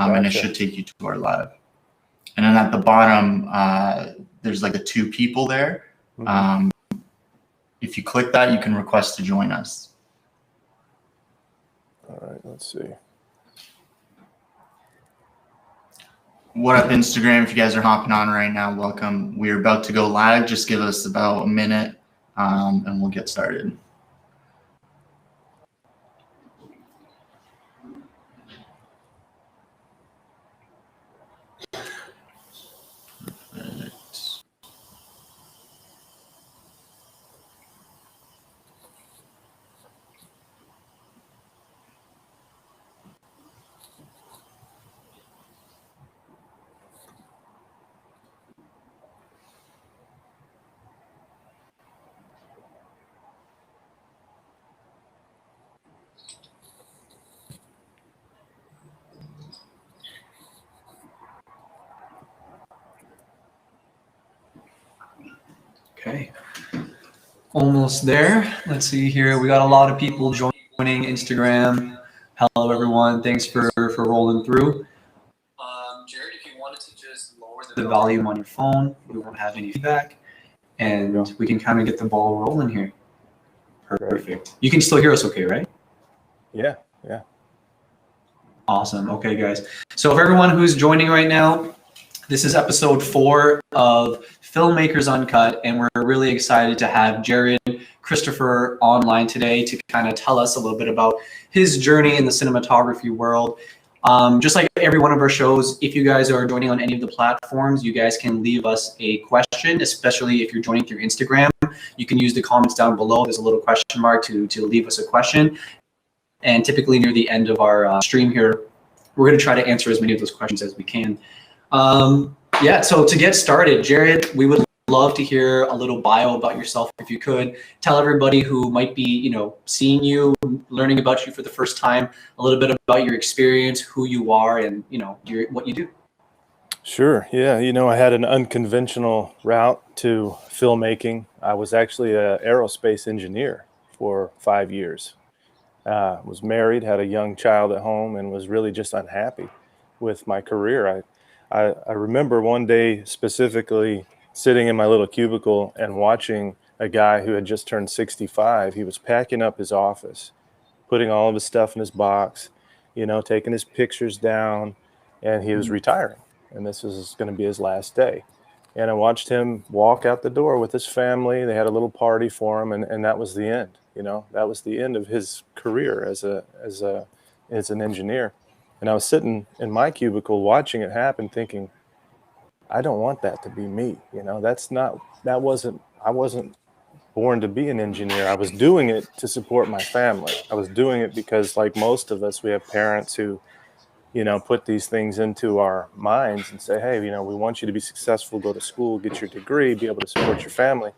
and it should take you to our live. And then at the bottom, there's like the 2 people there. If you click that, you can request to join us. All right, let's see. What up, Instagram? If you guys are hopping on right now, welcome. We're about to go live. Just give us about a minute, and we'll get started. Okay, almost there. Let's see here. We got a lot of people joining Instagram. Hello, everyone. Thanks for rolling through. Jared, if you wanted to just lower the volume on your phone, we won't have any feedback, and we can kind of get the ball rolling here. Perfect. You can still hear us okay, right? Yeah. Awesome. Okay, guys. So for everyone who's joining right now, this is episode 4 of Filmmakers Uncut, and we're really excited to have Jared Christopher online today to kind of tell us a little bit about his journey in the cinematography world. Just like every one of our shows, if you guys are joining on any of the platforms, you guys can leave us a question, especially if you're joining through Instagram. You can use the comments down below. There's a little question mark to leave us a question. And typically near the end of our stream here, we're going to try to answer as many of those questions as we can. Yeah, so to get started, Jared, we would love to hear a little bio about yourself. If you could tell everybody who might be, seeing you, learning about you for the first time, a little bit about your experience, who you are, and what you do. Sure. Yeah. I had an unconventional route to filmmaking. I was actually an aerospace engineer for 5 years. Was married, had a young child at home, and was really just unhappy with my career. I remember one day specifically sitting in my little cubicle and watching a guy who had just turned 65. He was packing up his office, putting all of his stuff in his box, taking his pictures down, and he was retiring. And this was going to be his last day. And I watched him walk out the door with his family. They had a little party for him, and that was the end. That was the end of his career as an engineer. And I was sitting in my cubicle watching it happen, thinking, I don't want that to be me. I wasn't born to be an engineer. I was doing it to support my family. I was doing it because, like most of us, we have parents who, put these things into our minds and say, hey, we want you to be successful, go to school, get your degree, be able to support your family.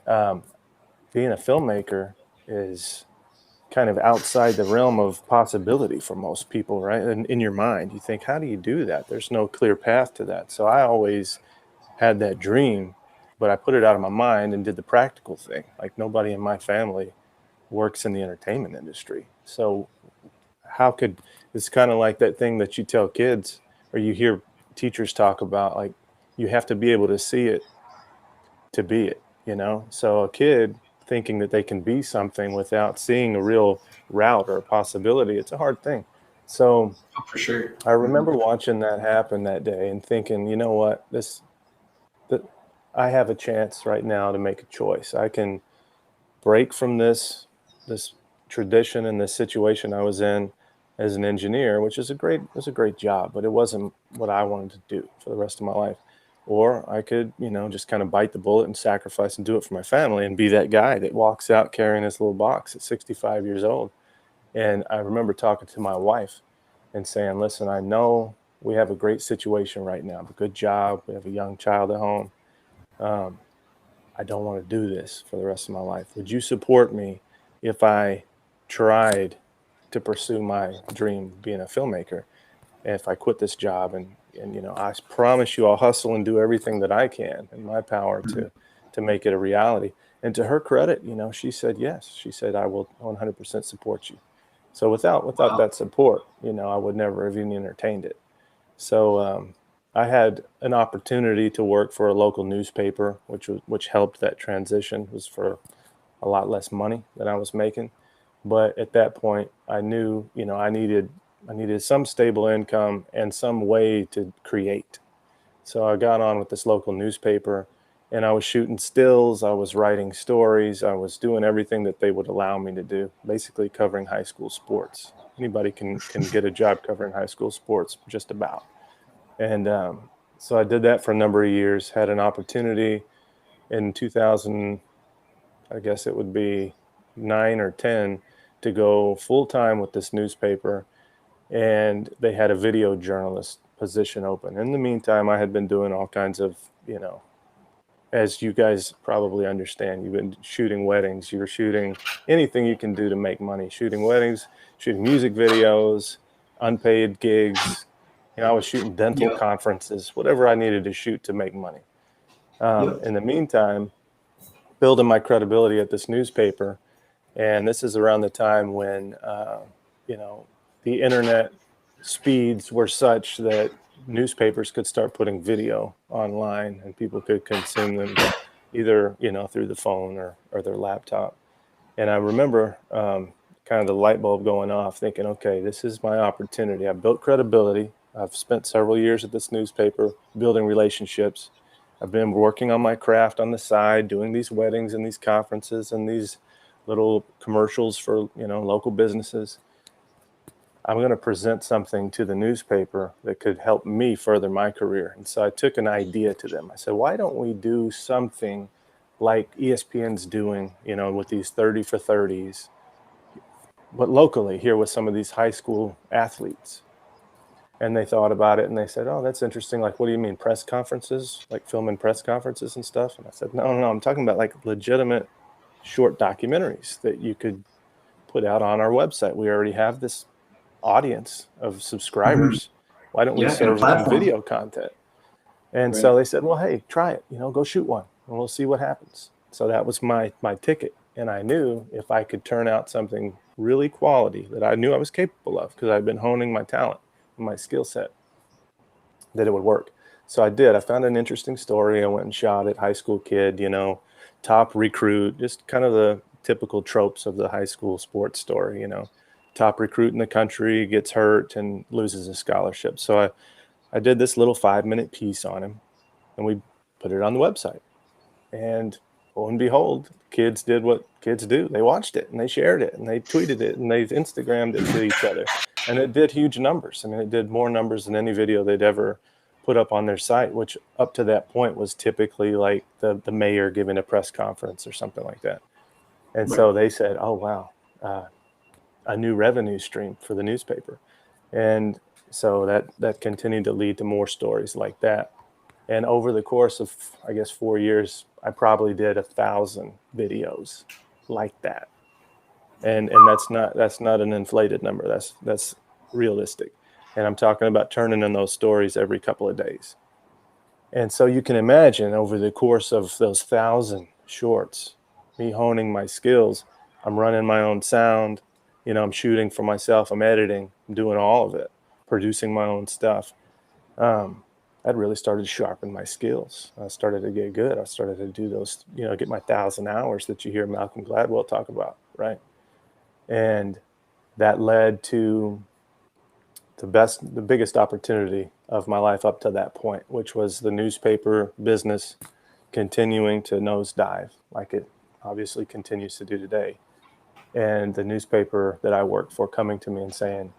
Being a filmmaker is kind of outside the realm of possibility for most people, right? And in your mind, you think, how do you do that? There's no clear path to that. So I always had that dream, but I put it out of my mind and did the practical thing. Like, nobody in my family works in the entertainment industry. So it's kind of like that thing that you tell kids, or you hear teachers talk about, like, you have to be able to see it to be it, So a kid thinking that they can be something without seeing a real route or a possibility, it's a hard thing. So for sure, I remember watching that happen that day and thinking, you know what, I have a chance right now to make a choice. I can break from this tradition and this situation I was in as an engineer, which was a great job, but it wasn't what I wanted to do for the rest of my life. Or I could, just kind of bite the bullet and sacrifice and do it for my family and be that guy that walks out carrying his little box at 65 years old. And I remember talking to my wife and saying, listen, I know we have a great situation right now, a good job. We have a young child at home. I don't want to do this for the rest of my life. Would you support me if I tried to pursue my dream of being a filmmaker? And if I quit this job and I promise you I'll hustle and do everything that I can in my power to make it a reality. And to her credit, she said yes. She said, I will 100% support you. So without that support, I would never have even entertained it. So I had an opportunity to work for a local newspaper, which helped that transition. It was for a lot less money than I was making. But at that point, I knew, I needed some stable income and some way to create. So I got on with this local newspaper, and I was shooting stills, I was writing stories, I was doing everything that they would allow me to do, basically covering high school sports. Anybody can get a job covering high school sports, just about. And so I did that for a number of years, had an opportunity in 2000, I guess it would be 9 or 10, to go full time with this newspaper. And they had a video journalist position open. In the meantime, I had been doing all kinds of, as you guys probably understand, you've been shooting weddings, you're shooting anything you can do to make money, shooting weddings, shooting music videos, unpaid gigs. I was shooting dental conferences, whatever I needed to shoot to make money. In the meantime, building my credibility at this newspaper. And this is around the time when, the internet speeds were such that newspapers could start putting video online and people could consume them either, through the phone or their laptop. And I remember kind of the light bulb going off thinking, okay, this is my opportunity. I've built credibility. I've spent several years at this newspaper building relationships. I've been working on my craft on the side, doing these weddings and these conferences and these little commercials for, local businesses. I'm going to present something to the newspaper that could help me further my career. And so I took an idea to them. I said, why don't we do something like ESPN's doing, with these 30 for 30s, but locally here with some of these high school athletes. And they thought about it and they said, oh, that's interesting. Like, what do you mean, press conferences, like filming press conferences and stuff? And I said, no, I'm talking about like legitimate short documentaries that you could put out on our website. We already have this audience of subscribers. Why don't we serve them video content? And so they said, well, hey, try it, go shoot one and we'll see what happens. So that was my ticket. And I knew if I could turn out something really quality that I knew I was capable of, because I'd been honing my talent and my skill set, that it would work. So I did. I found an interesting story. I went and shot it. High school kid, top recruit, just kind of the typical tropes of the high school sports story, top recruit in the country gets hurt and loses a scholarship. So I did this little 5-minute piece on him and we put it on the website. And lo and behold, kids did what kids do. They watched it and they shared it and they tweeted it and they Instagrammed it to each other. And it did huge numbers. I mean, it did more numbers than any video they'd ever put up on their site, which up to that point was typically like the mayor giving a press conference or something like that. And so they said, oh, wow, a new revenue stream for the newspaper. And so that continued to lead to more stories like that. And over the course of, I guess, 4 years, I probably did 1,000 videos like that. And that's not an inflated number. That's realistic. And I'm talking about turning in those stories every couple of days. And so you can imagine over the course of those 1,000 shorts, me honing my skills, I'm running my own sound, I'm shooting for myself, I'm editing, I'm doing all of it, producing my own stuff. That really started to sharpen my skills. I started to get good. I started to do those, get my 1,000 hours that you hear Malcolm Gladwell talk about, right? And that led to the biggest opportunity of my life up to that point, which was the newspaper business continuing to nosedive like it obviously continues to do today. And the newspaper that I worked for coming to me and saying,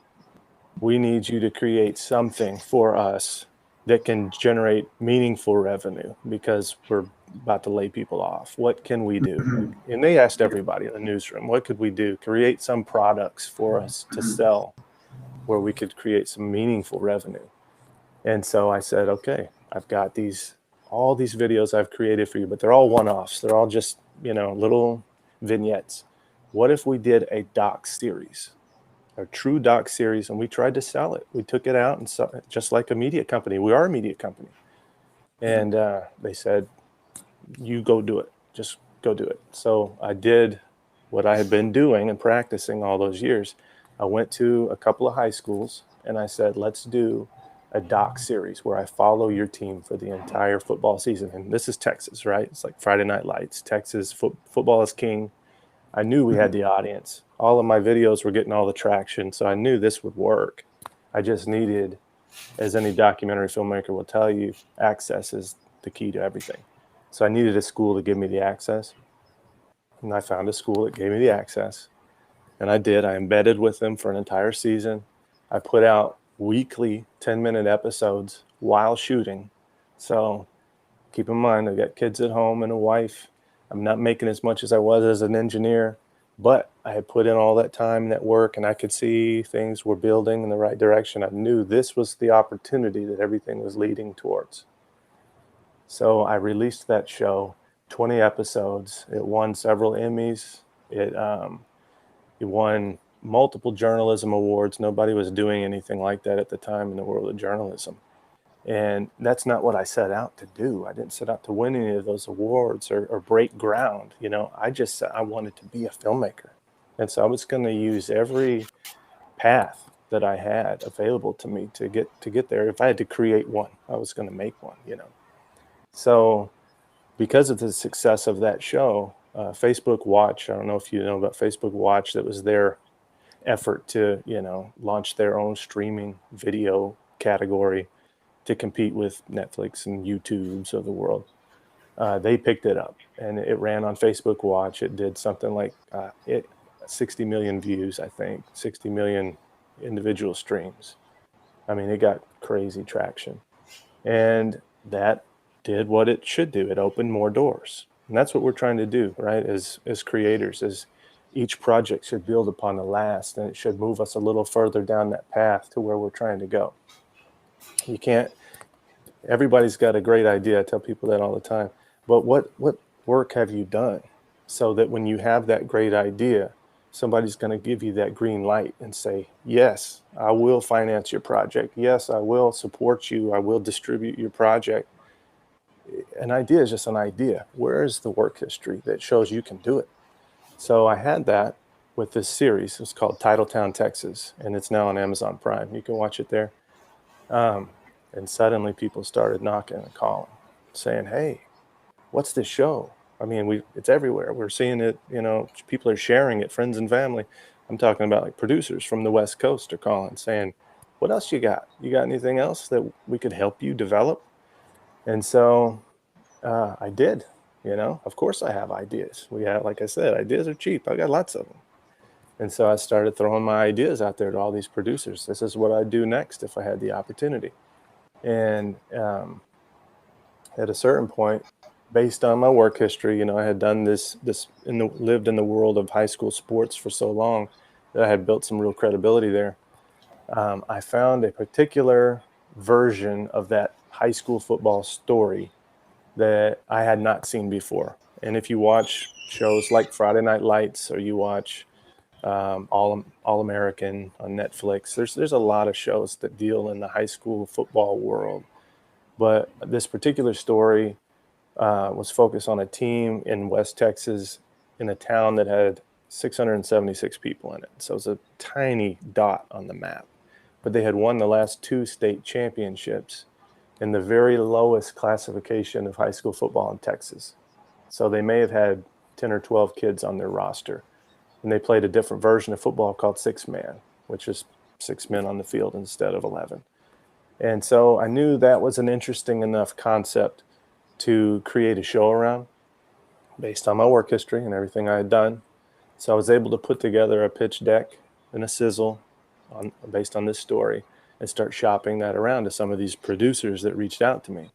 we need you to create something for us that can generate meaningful revenue because we're about to lay people off. What can we do? And they asked everybody in the newsroom, what could we do? Create some products for us to sell where we could create some meaningful revenue. And so I said, okay, I've got all these videos I've created for you, but they're all one-offs. They're all just, little vignettes. What if we did a doc series? A true doc series, and we tried to sell it. We took it out and saw it just like a media company. We are a media company. And they said, you go do it. Just go do it. So I did what I had been doing and practicing all those years. I went to a couple of high schools and I said, let's do a doc series where I follow your team for the entire football season. And this is Texas, right? It's like Friday Night Lights. Texas football is king. I knew we had the audience. All of my videos were getting all the traction, so I knew this would work. I just needed, as any documentary filmmaker will tell you, access is the key to everything. So I needed a school to give me the access. And I found a school that gave me the access. And I did. I embedded with them for an entire season. I put out weekly 10-minute episodes while shooting. So keep in mind, I've got kids at home and a wife. I'm not making as much as I was as an engineer, but I had put in all that time and that work, and I could see things were building in the right direction. I knew this was the opportunity that everything was leading towards. So I released that show, 20 episodes. It won several Emmys. It won multiple journalism awards. Nobody was doing anything like that at the time in the world of journalism. And that's not what I set out to do. I didn't set out to win any of those awards or break ground. You know, I just said I wanted to be a filmmaker. And so I was going to use every path that I had available to me to get there. If I had to create one, I was going to make one, you know. So because of the success of that show, Facebook Watch, I don't know if you know about Facebook Watch, that was their effort to, you know, launch their own streaming video category to compete with Netflix and YouTube's of the world. They picked it up, and it ran on Facebook Watch. It did something like 60 million views, I think, 60 million individual streams. I mean, it got crazy traction. And that did what it should do. It opened more doors. And that's what we're trying to do, right, as creators, is each project should build upon the last, and it should move us a little further down that path to where we're trying to go. You can't, everybody's got a great idea. I tell people that all the time. But what work have you done so that when you have that great idea, somebody's going to give you that green light and say, yes, I will finance your project. Yes, I will support you. I will distribute your project. An idea is just an idea. Where is the work history that shows you can do it? So I had that with this series. It's called Titletown, Texas, and it's now on Amazon Prime. You can watch it there. And suddenly people started knocking and calling, saying, hey, what's this show? I mean, it's everywhere. We're seeing it, you know, people are sharing it, friends and family. I'm talking about like producers from the West Coast are calling, saying, what else you got? You got anything else that we could help you develop? And so I did, you know, of course I have ideas. We have, like I said, ideas are cheap. I got lots of them. And so I started throwing my ideas out there to all these producers. This is what I'd do next if I had the opportunity. And at a certain point, based on my work history, you know, I had done lived in the world of high school sports for so long that I had built some real credibility there. I found a particular version of that high school football story that I had not seen before. And if you watch shows like Friday Night Lights, or you watch All American on Netflix, there's a lot of shows that deal in the high school football world. But this particular story was focused on a team in West Texas in a town that had 676 people in it. So it was a tiny dot on the map. But they had won the last 2 state championships in the very lowest classification of high school football in Texas. So they may have had 10 or 12 kids on their roster. And they played a different version of football called 6-man, which is 6 men on the field instead of 11. And so I knew that was an interesting enough concept to create a show around based on my work history and everything I had done. So I was able to put together a pitch deck and a sizzle based on this story and start shopping that around to some of these producers that reached out to me.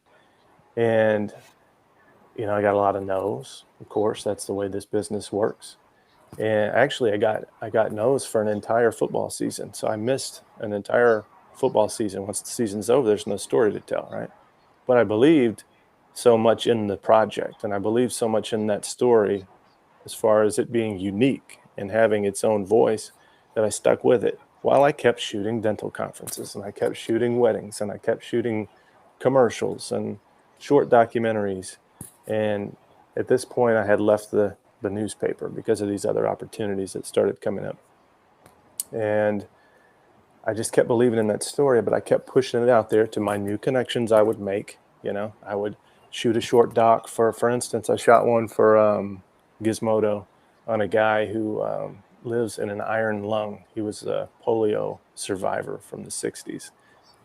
And, you know, I got a lot of no's. Of course, that's the way this business works. And actually, I got no's for an entire football season. So I missed an entire football season. Once the season's over, there's no story to tell, right? But I believed so much in the project, and I believed so much in that story as far as it being unique and having its own voice, that I stuck with it while I kept shooting dental conferences, and I kept shooting weddings, and I kept shooting commercials and short documentaries. And at this point, I had left the newspaper because of these other opportunities that started coming up. And I just kept believing in that story, but I kept pushing it out there to my new connections I would make. You know, I would shoot a short doc for instance, I shot one for Gizmodo on a guy who lives in an iron lung. He was a polio survivor from the 60s.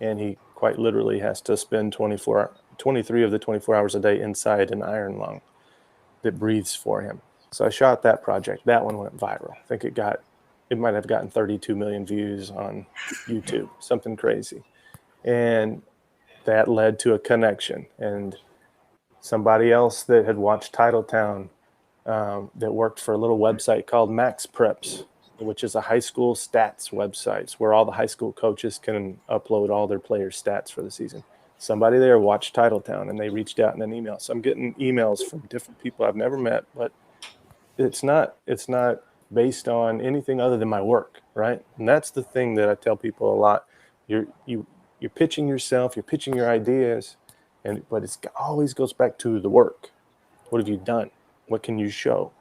And he quite literally has to spend 23 of the 24 hours a day inside an iron lung that breathes for him. So I shot that project. That one went viral. I think it might have gotten 32 million views on YouTube, something crazy. And that led to a connection. And somebody else that had watched Titletown that worked for a little website called Max Preps, which is a high school stats website where all the high school coaches can upload all their players' stats for the season. Somebody there watched Titletown and they reached out in an email. So I'm getting emails from different people I've never met, but it's not based on anything other than my work, right? And that's the thing that I tell people a lot. You're pitching yourself, you're pitching your ideas, but it always goes back to the work. What have you done? What can you show?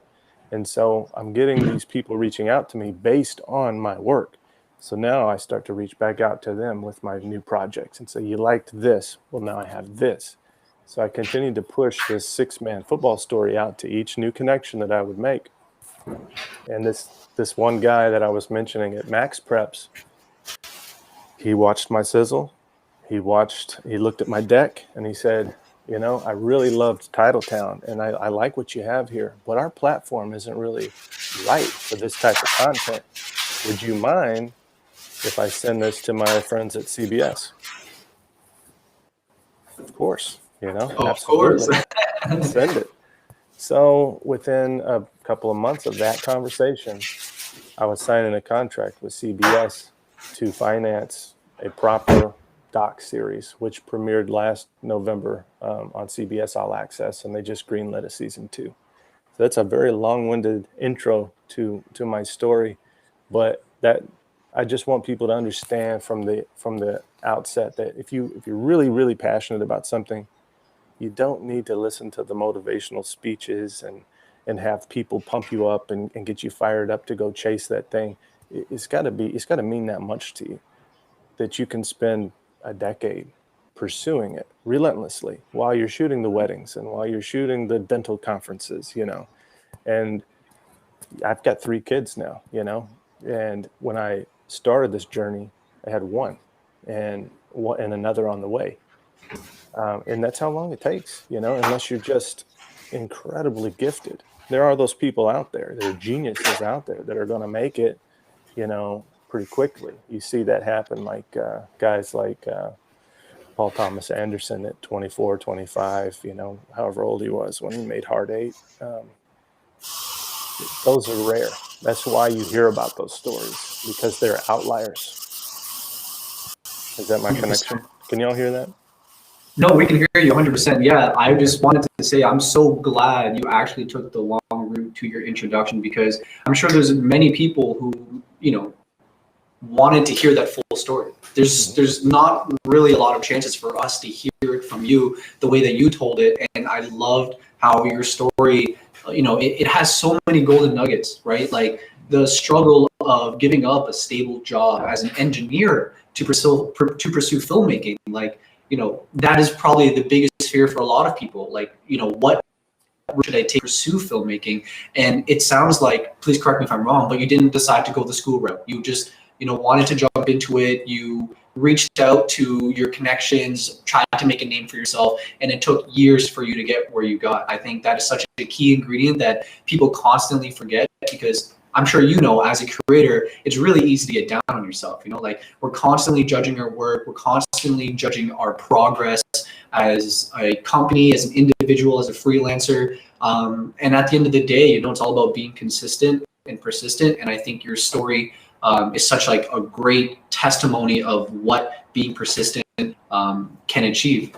And so I'm getting these people reaching out to me based on my work. So now I start to reach back out to them with my new projects and say, you liked this? Well, now I have this. So I continued to push this 6-man football story out to each new connection that I would make. And this one guy that I was mentioning at Max Preps, he watched my sizzle. He looked at my deck and he said, you know, I really loved Titletown and I like what you have here, but our platform isn't really right for this type of content. Would you mind if I send this to my friends at CBS? Of course, you know, absolutely. Send it. So within a couple of months of that conversation, I was signing a contract with CBS to finance a proper doc series, which premiered last November on CBS All Access, and they just greenlit a season 2. So that's a very long-winded intro to my story, but that I just want people to understand from the outset that if you're really, really passionate about something, you don't need to listen to the motivational speeches and have people pump you up and get you fired up to go chase that thing. It's got to mean that much to you that you can spend a decade pursuing it relentlessly while you're shooting the weddings and while you're shooting the dental conferences, you know. And I've got 3 kids now, you know, and when I started this journey, I had 1 and another on the way. And that's how long it takes, you know, unless you're just incredibly gifted. There are those people out there, there are geniuses out there that are going to make it, you know, pretty quickly. You see that happen, like guys like Paul Thomas Anderson at 24, 25, you know, however old he was when he made Hard 8. Those are rare. That's why you hear about those stories, because they're outliers. Is that my connection? Can y'all hear that? No, we can hear you 100%. Yeah, I just wanted to say I'm so glad you actually took the long route to your introduction, because I'm sure there's many people who, you know, wanted to hear that full story. There's not really a lot of chances for us to hear it from you the way that you told it, and I loved how your story, you know, it has so many golden nuggets, right? Like the struggle of giving up a stable job as an engineer to pursue filmmaking, like, you know, that is probably the biggest fear for a lot of people. Like, you know, what should I take to pursue filmmaking? And it sounds like, please correct me if I'm wrong, but you didn't decide to go the school route. You just, you know, wanted to jump into it. You reached out to your connections, tried to make a name for yourself, and it took years for you to get where you got. I think that is such a key ingredient that people constantly forget, because I'm sure you know, as a creator, it's really easy to get down on yourself. You know, like we're constantly judging our work, we're constantly judging our progress as a company, as an individual, as a freelancer. And at the end of the day, you know, it's all about being consistent and persistent. And I think your story is such like a great testimony of what being persistent can achieve.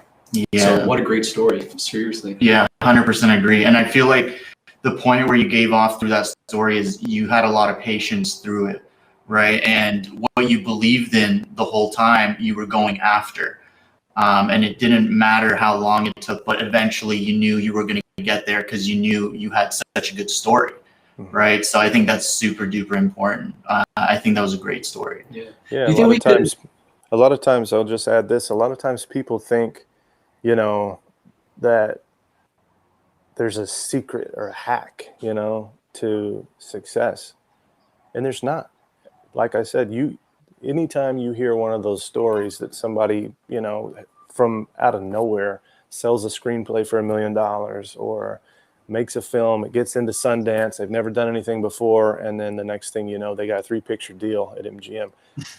Yeah. So what a great story, seriously. Yeah, 100% agree. And I feel like the point where you gave off through that story is you had a lot of patience through it, right? And what you believed in the whole time, you were going after. And it didn't matter how long it took, but eventually you knew you were going to get there because you knew you had such a good story, right? So I think that's super duper important. I think that was a great story. Yeah. A lot of times I'll just add this. A lot of times people think, you know, that there's a secret or a hack, you know, to success, and there's not. Like I said, anytime you hear one of those stories that somebody, you know, from out of nowhere sells a screenplay for $1 million or makes a film, it gets into Sundance, they've never done anything before, and then the next thing you know, they got a 3-picture deal at MGM.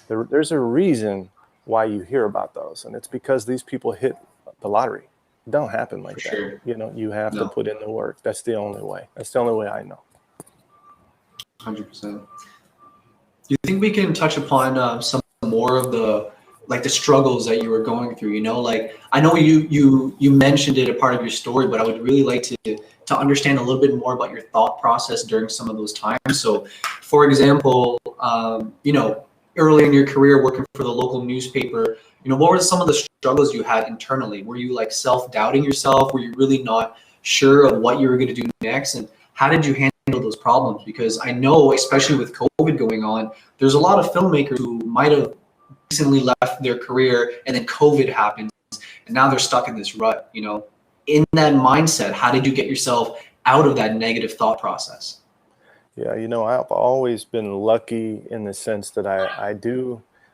There's a reason why you hear about those, and it's because these people hit the lottery. It don't happen like that. Sure. You know, you have to put in the work. That's the only way. That's the only way I know. 100%. Do you think we can touch upon some more of the struggles that you were going through? You know, like I know you mentioned it a part of your story, but I would really like to understand a little bit more about your thought process during some of those times. So, for example, you know, early in your career working for the local newspaper, you know, what were some of the struggles you had internally? Were you like self-doubting yourself? Were you really not sure of what you were going to do next? And how did you handle those problems? Because I know, especially with COVID going on, there's a lot of filmmakers who might have recently left their career and then COVID happens and now they're stuck in this rut. You know, in that mindset, how did you get yourself out of that negative thought process? Yeah, you know, I've always been lucky in the sense that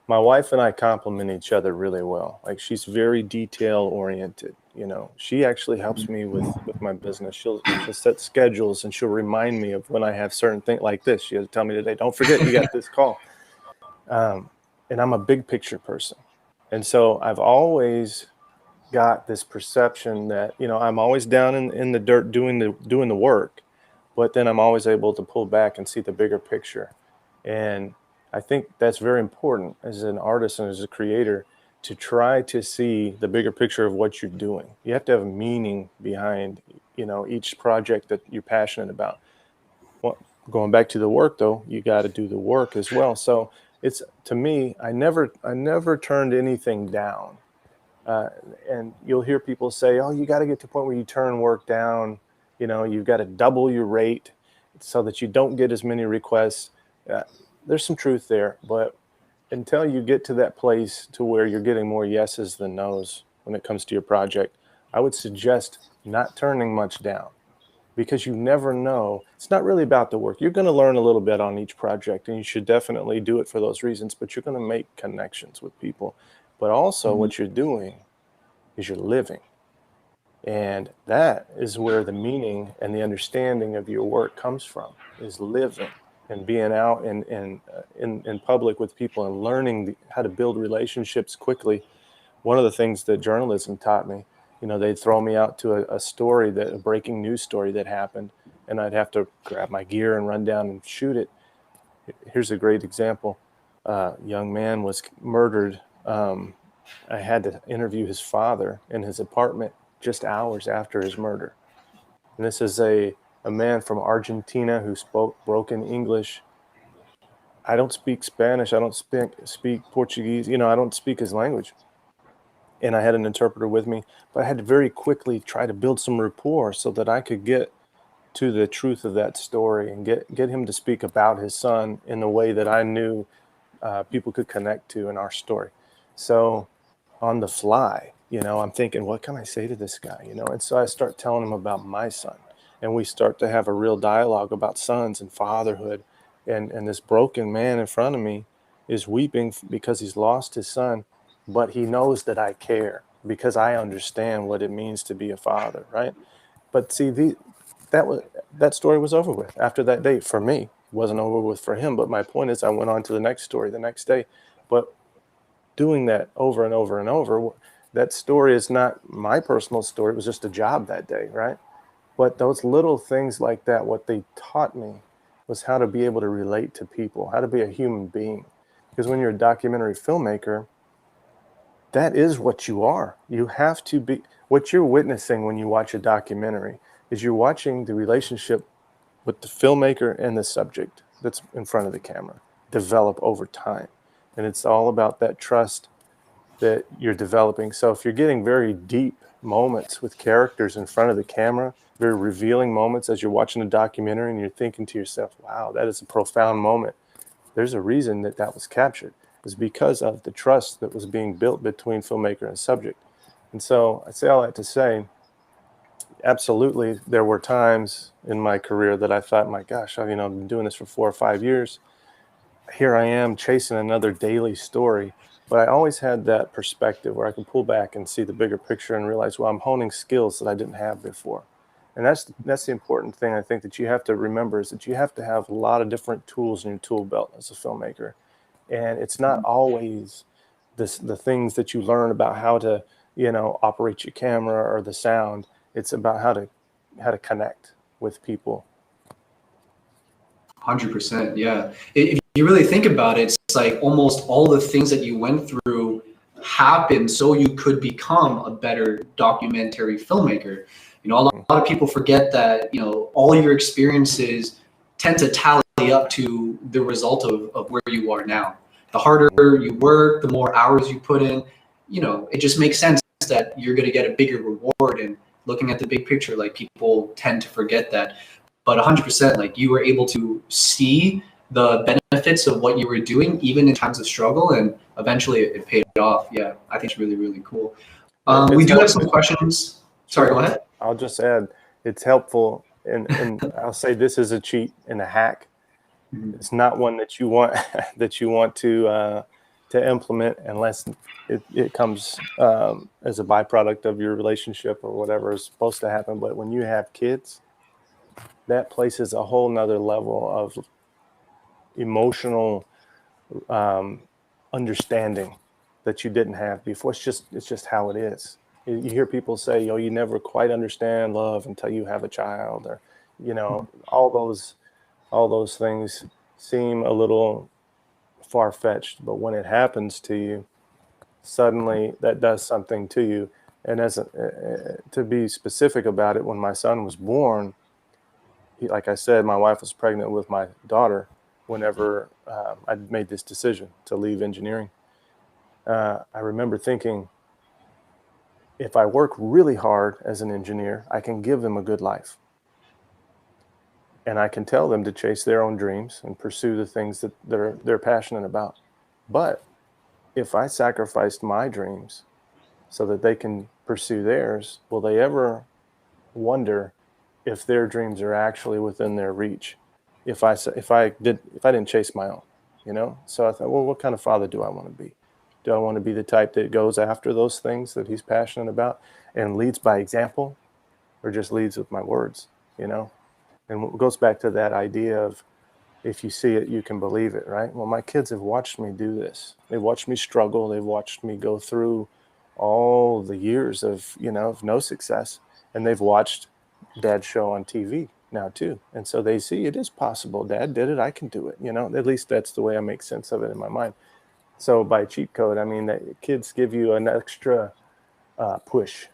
my wife and I complement each other really well. Like she's very detail oriented. You know, she actually helps me with my business. She'll set schedules and she'll remind me of when I have certain things like this. She'll tell me today, don't forget you got this call. And I'm a big picture person. And so I've always got this perception that, you know, I'm always down in the dirt doing the work, but then I'm always able to pull back and see the bigger picture. And I think that's very important as an artist and as a creator to try to see the bigger picture of what you're doing. You have to have meaning behind, you know, each project that you're passionate about. Well, going back to the work though, you got to do the work as well. So it's, to me, I never turned anything down. And you'll hear people say, oh, you got to get to the point where you turn work down. You know, you've got to double your rate so that you don't get as many requests. There's some truth there, but until you get to that place to where you're getting more yeses than nos when it comes to your project, I would suggest not turning much down, because you never know. It's not really about the work. You're going to learn a little bit on each project, and you should definitely do it for those reasons, but you're going to make connections with people. But also what you're doing is you're living. And that is where the meaning and the understanding of your work comes from, is living and being out in public with people and learning how to build relationships quickly. One of the things that journalism taught me, you know, they'd throw me out to a breaking news story that happened, and I'd have to grab my gear and run down and shoot it. Here's a great example. A young man was murdered. I had to interview his father in his apartment just hours after his murder. And this is a man from Argentina who spoke broken English. I don't speak Spanish. I don't speak Portuguese. You know, I don't speak his language. And I had an interpreter with me, but I had to very quickly try to build some rapport so that I could get to the truth of that story and get him to speak about his son in the way that I knew people could connect to in our story. So on the fly, you know, I'm thinking, what can I say to this guy? You know, and so I start telling him about my son, and we start to have a real dialogue about sons and fatherhood. And this broken man in front of me is weeping because he's lost his son, but he knows that I care because I understand what it means to be a father, right? But see, that story was over with after that day. For me, it wasn't over with for him. But my point is, I went on to the next story the next day. But doing that over and over and over, that story is not my personal story. It was just a job that day, right? But those little things like that, what they taught me was how to be able to relate to people, how to be a human being. Because when you're a documentary filmmaker, that is what you are. You have to be, what you're witnessing when you watch a documentary is you're watching the relationship with the filmmaker and the subject that's in front of the camera develop over time. And it's all about that trust that you're developing. So if you're getting very deep moments with characters in front of the camera, very revealing moments as you're watching a documentary and you're thinking to yourself, wow, that is a profound moment. There's a reason that that was captured. It's because of the trust that was being built between filmmaker and subject. And so I say all that to say, absolutely, there were times in my career that I thought, my gosh, I've been doing this for 4 or 5 years. Here I am chasing another daily story. But I always had that perspective where I can pull back and see the bigger picture and realize, well, I'm honing skills that I didn't have before. And that's the important thing I think that you have to remember, is that you have to have a lot of different tools in your tool belt as a filmmaker. And it's not always the things that you learn about how to, operate your camera or the sound. It's about how to connect with people. 100%. Yeah. If you really think about it, it's like almost all the things that you went through happened so you could become a better documentary filmmaker. A lot of people forget that, all your experiences tend to tally up to the result of where you are now. The harder you work, the more hours you put in, it just makes sense that you're going to get a bigger reward. And looking at the big picture, like, people tend to forget that. But 100%, like, you were able to see the benefits of what you were doing, even in times of struggle, and eventually it paid off. Yeah, I think it's really, really cool. We do have some questions. Sorry, go ahead. I'll just add, it's helpful, and I'll say this is a cheat and a hack. It's not one that you want to implement unless it comes as a byproduct of your relationship or whatever is supposed to happen. But when you have kids, that places a whole nother level of emotional understanding that you didn't have before. It's just how it is. You hear people say, you never quite understand love until you have a child, or, all those things seem a little far-fetched, but when it happens to you, suddenly that does something to you. And to be specific about it, when my son was born, like I said, my wife was pregnant with my daughter whenever I made this decision to leave engineering. I remember thinking, if I work really hard as an engineer, I can give them a good life. And I can tell them to chase their own dreams and pursue the things that they're passionate about. But if I sacrificed my dreams so that they can pursue theirs, will they ever wonder if their dreams are actually within their reach? If I didn't chase my own, So I thought, well, what kind of father do I want to be? Do I want to be the type that goes after those things that he's passionate about and leads by example, or just leads with my words, And it goes back to that idea of, if you see it, you can believe it, right? Well, my kids have watched me do this. They've watched me struggle. They've watched me go through all the years of no success, and they've watched Dad's show on TV now too. And so they see it is possible. Dad did it. I can do it. At least that's the way I make sense of it in my mind. So by cheat code, I mean that kids give you an extra push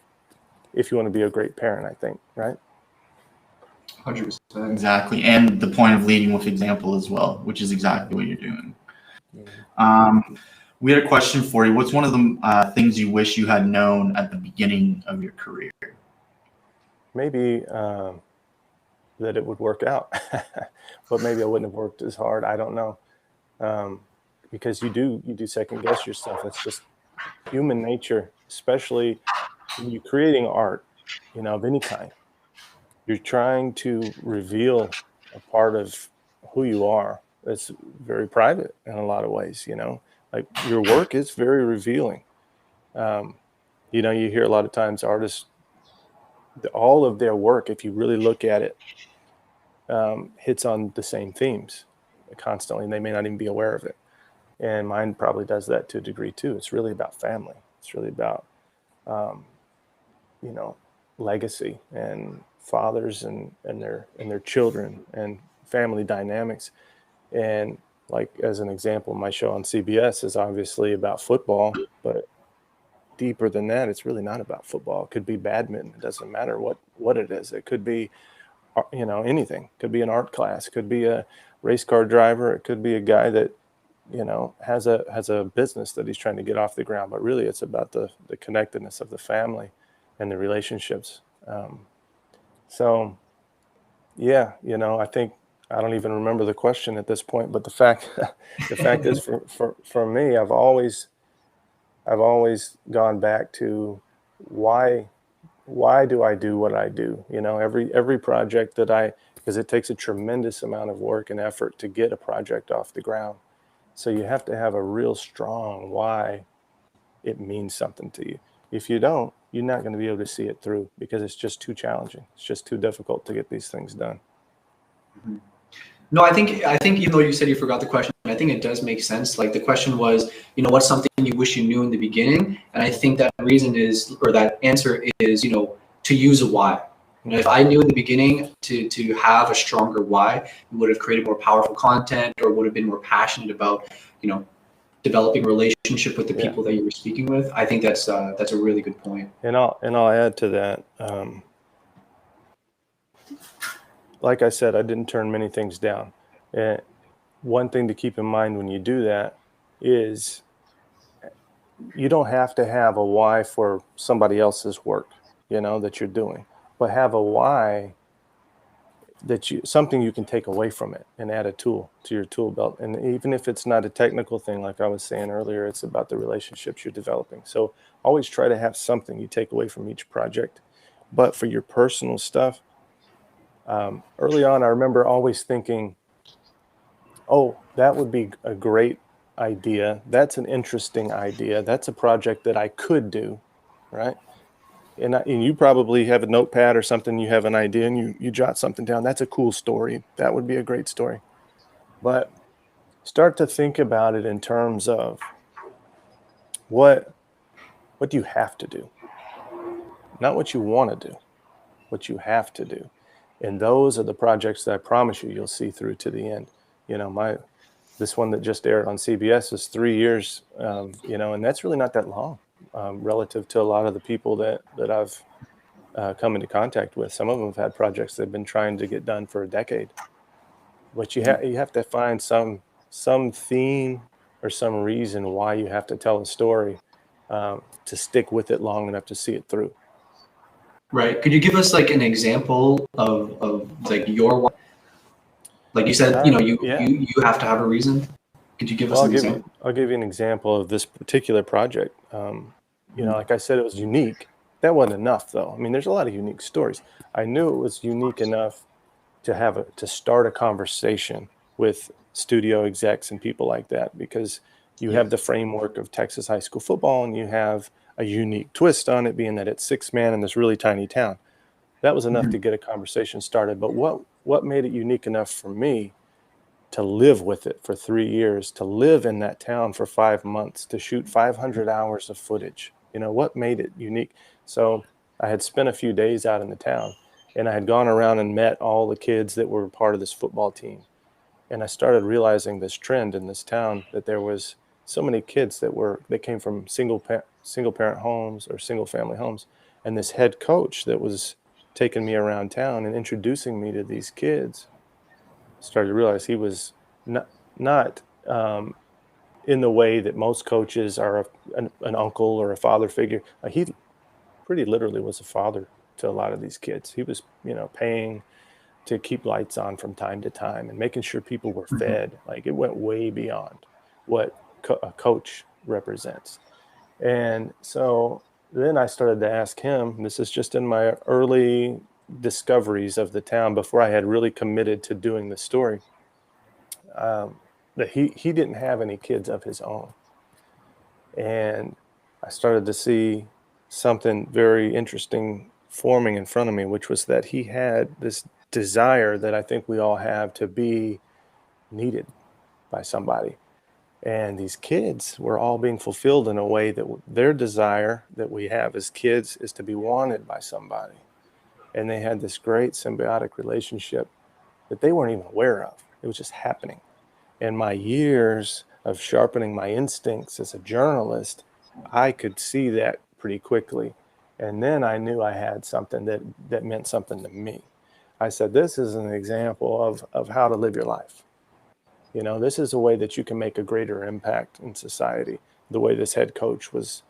if you want to be a great parent, I think, right? 100%. Exactly. And the point of leading with example as well, which is exactly what you're doing. We had a question for you. What's one of the things you wish you had known at the beginning of your career? Maybe that it would work out, but maybe I wouldn't have worked as hard. I don't know. Because you do second guess yourself. It's just human nature, especially when you're creating art, of any kind. You're trying to reveal a part of who you are that's very private in a lot of ways, like your work is very revealing. You hear a lot of times artists, all of their work, if you really look at it, hits on the same themes constantly, and they may not even be aware of it. And mine probably does that to a degree too. It's really about family. It's really about, legacy and fathers and their children and family dynamics. And like, as an example, my show on CBS is obviously about football, but deeper than that, it's really not about football. It could be badminton. It doesn't matter what it is. It could be, anything. It could be an art class. It could be a race car driver. It could be a guy that, has a business that he's trying to get off the ground. But really, it's about the connectedness of the family and the relationships. So yeah, I think I don't even remember the question at this point, but the fact is for me, I've always gone back to why do I do what I do? Every project because it takes a tremendous amount of work and effort to get a project off the ground. So you have to have a real strong why it means something to you. If you don't, you're not going to be able to see it through because it's just too challenging. It's just too difficult to get these things done. No, I think even though you said you forgot the question, I think it does make sense. Like the question was, what's something you wish you knew in the beginning? And I think that reason is, or that answer is, to use a why. If I knew in the beginning to have a stronger why, we would have created more powerful content or would have been more passionate about, developing a relationship with the people that you were speaking with. I think that's a really good point. And I'll add to that. Like I said, I didn't turn many things down. And one thing to keep in mind when you do that is you don't have to have a why for somebody else's work, that you're doing, but have a why something you can take away from it and add a tool to your tool belt. And even if it's not a technical thing, like I was saying earlier, it's about the relationships you're developing. So always try to have something you take away from each project. But for your personal stuff, early on, I remember always thinking, oh, that would be a great idea. That's an interesting idea. That's a project that I could do, right? And you probably have a notepad or something, you have an idea and you jot something down. That's a cool story. That would be a great story. But start to think about it in terms of what do you have to do? Not what you want to do, what you have to do. And those are the projects that I promise you'll see through to the end. This one that just aired on CBS is 3 years, and that's really not that long relative to a lot of the people that I've come into contact with. Some of them have had projects they've been trying to get done for a decade. But you have to find some theme or some reason why you have to tell a story to stick with it long enough to see it through. Right. Could you give us like an example of like your why? Like you said, you have to have a reason. Could you give us an example? I'll give you an example of this particular project. Like I said, it was unique. That wasn't enough, though. I mean, there's a lot of unique stories. I knew it was unique enough to start a conversation with studio execs and people like that, because you have the framework of Texas high school football, and you have a unique twist on it, being that it's 6-man in this really tiny town. That was enough to get a conversation started. But what made it unique enough for me to live with it for 3 years, to live in that town for 5 months, to shoot 500 hours of footage? What made it unique? So I had spent a few days out in the town, and I had gone around and met all the kids that were part of this football team. And I started realizing this trend in this town, that there was so many kids that came from single parent homes or single family homes. And this head coach that was taking me around town and introducing me to these kids, started to realize he was not in the way that most coaches are an uncle or a father figure. He pretty literally was a father to a lot of these kids. He was, paying to keep lights on from time to time and making sure people were fed. Like, it went way beyond what a coach represents. And so then I started to ask him, this is just in my early discoveries of the town before I had really committed to doing the story, that he didn't have any kids of his own. And I started to see something very interesting forming in front of me, which was that he had this desire that I think we all have to be needed by somebody. And these kids were all being fulfilled in a way that their desire that we have as kids is to be wanted by somebody. And they had this great symbiotic relationship that they weren't even aware of. It was just happening. And my years of sharpening my instincts as a journalist, I could see that pretty quickly. And then I knew I had something that meant something to me. I said, this is an example of how to live your life. This is a way that you can make a greater impact in society, the way this head coach was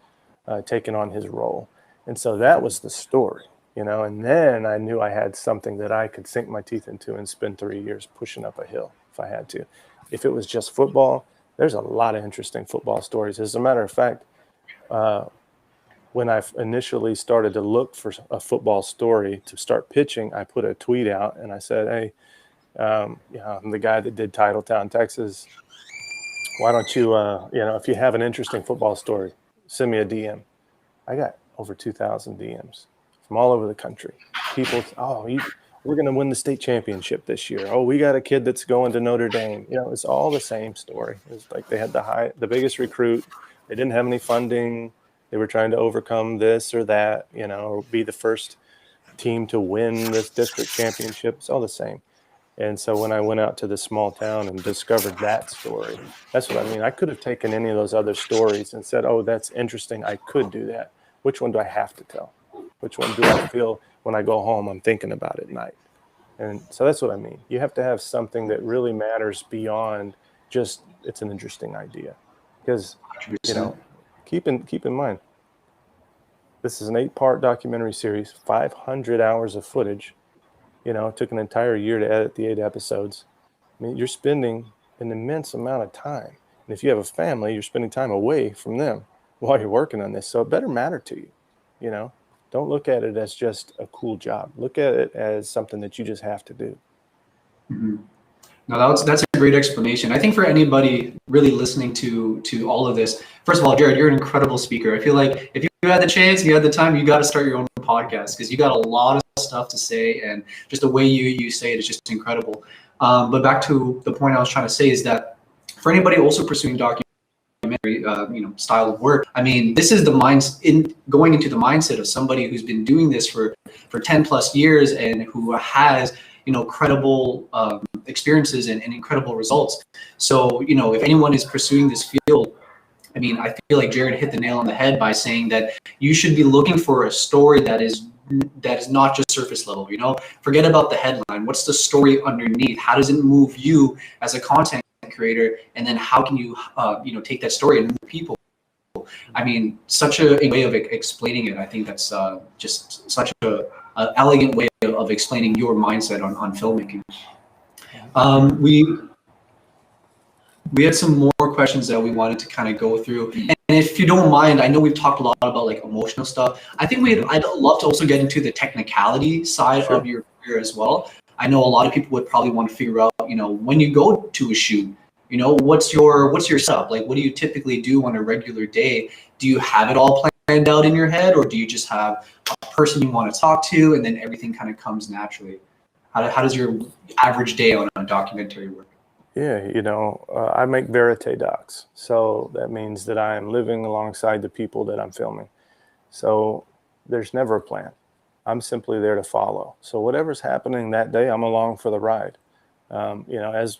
taking on his role. And so that was the story. and then I knew I had something that I could sink my teeth into and spend 3 years pushing up a hill if I had to. If it was just football, there's a lot of interesting football stories. As a matter of fact, when I initially started to look for a football story to start pitching, I put a tweet out and I said, hey, I'm the guy that did Titletown, Texas. Why don't you, if you have an interesting football story, send me a DM. I got over 2,000 DMs from all over the country. People, we're going to win the state championship this year. Oh, we got a kid that's going to Notre Dame. It's all the same story. It's like they had the biggest recruit. They didn't have any funding. They were trying to overcome this or that, or be the first team to win this district championship. It's all the same. And so when I went out to this small town and discovered that story, that's what I mean. I could have taken any of those other stories and said, oh, that's interesting. I could do that. Which one do I have to tell? Which one do I feel when I go home, I'm thinking about it at night? And so that's what I mean. You have to have something that really matters beyond just it's an interesting idea. Because, keep in mind, this is an 8-part documentary series, 500 hours of footage. It took an entire year to edit the 8 episodes. I mean, you're spending an immense amount of time. And if you have a family, you're spending time away from them while you're working on this. So it better matter to you. Don't look at it as just a cool job. Look at it as something that you just have to do. Mm-hmm. No, that's a great explanation. I think for anybody really listening to all of this, first of all, Jared, you're an incredible speaker. I feel like if you had the chance, you had the time, you got to start your own podcast because you got a lot of stuff to say, and just the way you say it is just incredible. But back to the point I was trying to say is that for anybody also pursuing documentary, style of work, I mean, this is going into the mindset of somebody who's been doing this for 10 plus years and who has credible experiences and incredible results. So, if anyone is pursuing this field, I mean, I feel like Jared hit the nail on the head by saying that you should be looking for a story that is not just surface level. Forget about the headline. What's the story underneath? How does it move you as a content creator? And then how can you, take that story and move people? I mean, such a way of explaining it. I think that's just such a elegant way of explaining your mindset on filmmaking. We had some more questions that we wanted to kind of go through. And if you don't mind, I know we've talked a lot about like emotional stuff. I think I'd love to also get into the technicality side of your career as well. I know a lot of people would probably want to figure out, when you go to a shoot, what's your setup? Like, what do you typically do on a regular day? Do you have it all planned out in your head, or do you just have a person you want to talk to and then everything kind of comes naturally? How does your average day on a documentary work? Yeah, I make verite docs. So that means that I am living alongside the people that I'm filming. So there's never a plan. I'm simply there to follow. So whatever's happening that day, I'm along for the ride. As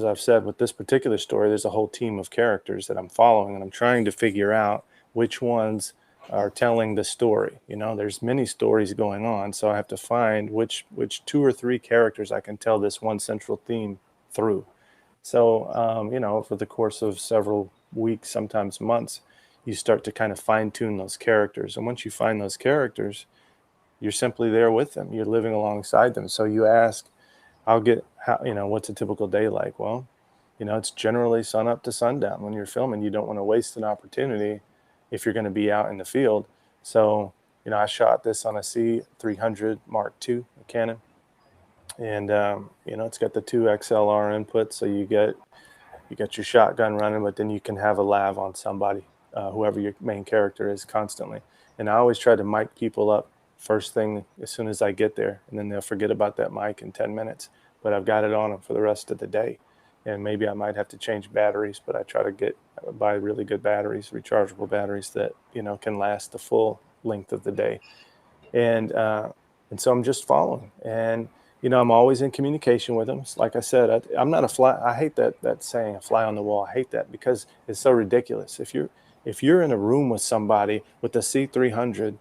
I've said with this particular story, there's a whole team of characters that I'm following, and I'm trying to figure out which ones are telling the story. There's many stories going on, so I have to find which 2 or 3 characters I can tell this one central theme through. So, for the course of several weeks, sometimes months, you start to kind of fine tune those characters. And once you find those characters, you're simply there with them. You're living alongside them. So you ask, what's a typical day like? Well, it's generally sun up to sundown. When you're filming, you don't want to waste an opportunity if you're going to be out in the field. So, I shot this on a C300 Mark II, a Canon. And, it's got the 2 XLR inputs. So you get your shotgun running, but then you can have a lav on somebody, whoever your main character is, constantly. And I always try to mic people up first thing as soon as I get there, and then they'll forget about that mic in 10 minutes. But I've got it on them for the rest of the day. And maybe I might have to change batteries, but I try to buy really good batteries, rechargeable batteries that, can last the full length of the day. And so I'm just following. And, I'm always in communication with them. Like I said, I'm not a fly. I hate that saying, a fly on the wall. I hate that because it's so ridiculous. If you're in a room with somebody with a C300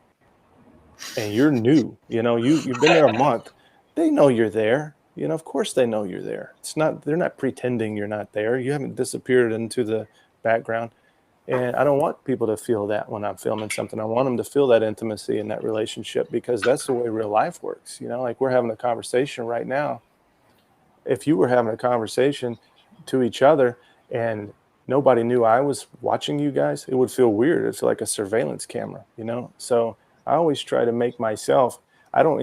and you're new, you've been there a month, they know you're there. Of course they know you're there. They're not pretending you're not there. You haven't disappeared into the background. And I don't want people to feel that when I'm filming something. I want them to feel that intimacy and that relationship, because that's the way real life works. Like we're having a conversation right now. If you were having a conversation to each other and nobody knew I was watching you guys, it would feel weird. It's like a surveillance camera, So I always try to make myself, I don't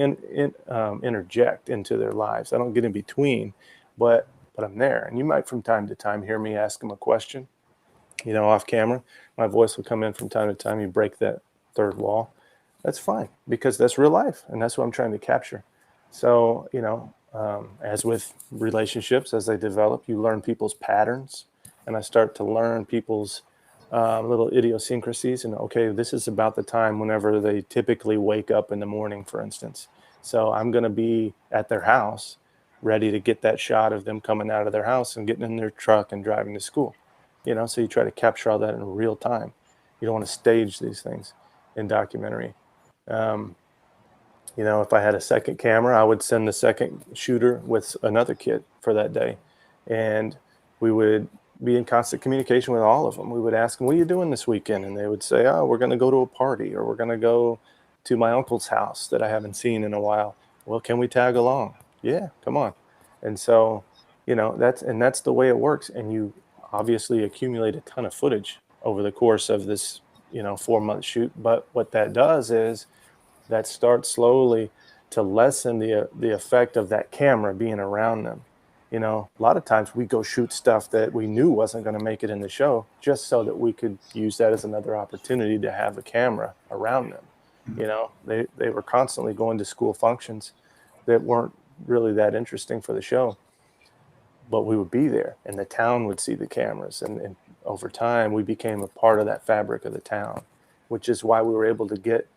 interject into their lives. I don't get in between, but I'm there. And you might from time to time hear me ask them a question, off camera. My voice will come in from time to time. You break that third wall. That's fine, because that's real life. And that's what I'm trying to capture. So, as with relationships, as they develop, you learn people's patterns. And I start to learn people's little idiosyncrasies. And okay, this is about the time whenever they typically wake up in the morning, for instance. So I'm going to be at their house, ready to get that shot of them coming out of their house and getting in their truck and driving to school. So you try to capture all that in real time. You don't want to stage these things in documentary. If I had a second camera, I would send the second shooter with another kid for that day. And we would be in constant communication with all of them. We would ask them, what are you doing this weekend? And they would say, oh, we're going to go to a party, or we're going to go to my uncle's house that I haven't seen in a while. Well, can we tag along? Yeah, come on. And so, that's the way it works. And you obviously accumulate a ton of footage over the course of this, 4-month shoot. But what that does is that starts slowly to lessen the effect of that camera being around them. A lot of times we go shoot stuff that we knew wasn't going to make it in the show, just so that we could use that as another opportunity to have a camera around them. They were constantly going to school functions that weren't really that interesting for the show, but we would be there, and the town would see the cameras. And over time, we became a part of that fabric of the town, which is why we were able to get,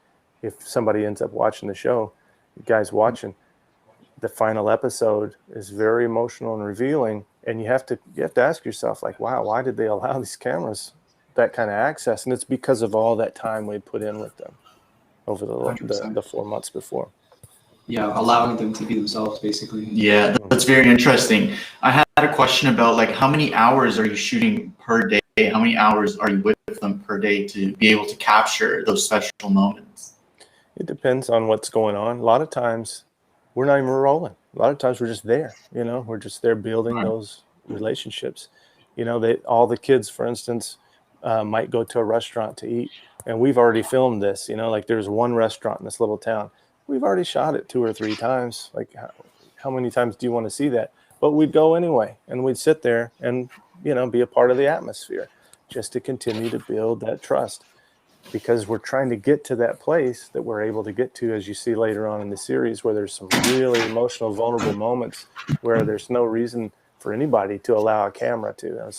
if somebody ends up watching the show, you guys watching, the final episode is very emotional and revealing. And you have to ask yourself, like, wow, why did they allow these cameras that kind of access? And it's because of all that time we put in with them over the 4 months before. Yeah, allowing them to be themselves, basically. Yeah, that's very interesting. I had a question about, like, how many hours are you shooting per day? How many hours are you with them per day to be able to capture those special moments? It depends on what's going on. A lot of times we're not even rolling. A lot of times we're just there, we're just there building those relationships. All the kids, for instance, might go to a restaurant to eat, and we've already filmed this, like there's one restaurant in this little town. We've already shot it 2 or 3 times. Like, how many times do you want to see that? But we'd go anyway, and we'd sit there and, be a part of the atmosphere, just to continue to build that trust, because we're trying to get to that place that we're able to get to, as you see later on in the series, where there's some really emotional, vulnerable moments where there's no reason for anybody to allow a camera to.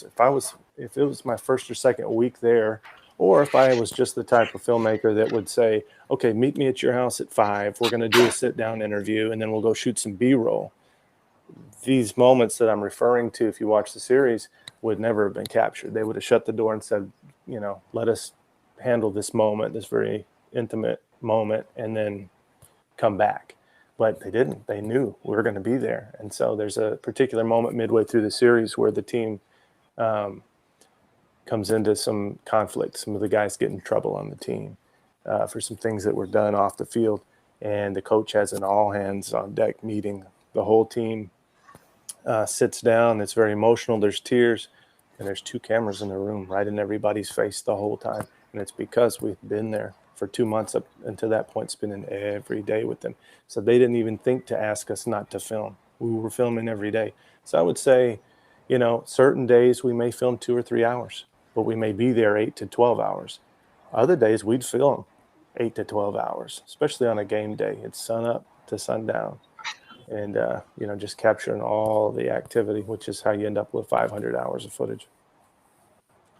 If it was my first or second week there, or if I was just the type of filmmaker that would say, okay, meet me at your house at 5, we're going to do a sit-down interview, and then we'll go shoot some B-roll. These moments that I'm referring to, if you watch the series, would never have been captured. They would have shut the door and said, let us handle this moment, this very intimate moment, and then come back. But they didn't. They knew we were going to be there. And so there's a particular moment midway through the series where the team comes into some conflict. Some of the guys get in trouble on the team for some things that were done off the field. And the coach has an all hands on deck meeting. The whole team sits down. It's very emotional. There's tears, and there's 2 cameras in the room, right in everybody's face the whole time. And it's because we've been there for 2 months up until that point, spending every day with them. So they didn't even think to ask us not to film. We were filming every day. So I would say, certain days we may film 2 or 3 hours, but we may be there 8 to 12 hours. Other days we'd film 8 to 12 hours, especially on a game day. It's sun up to sundown. And, just capturing all the activity, which is how you end up with 500 hours of footage.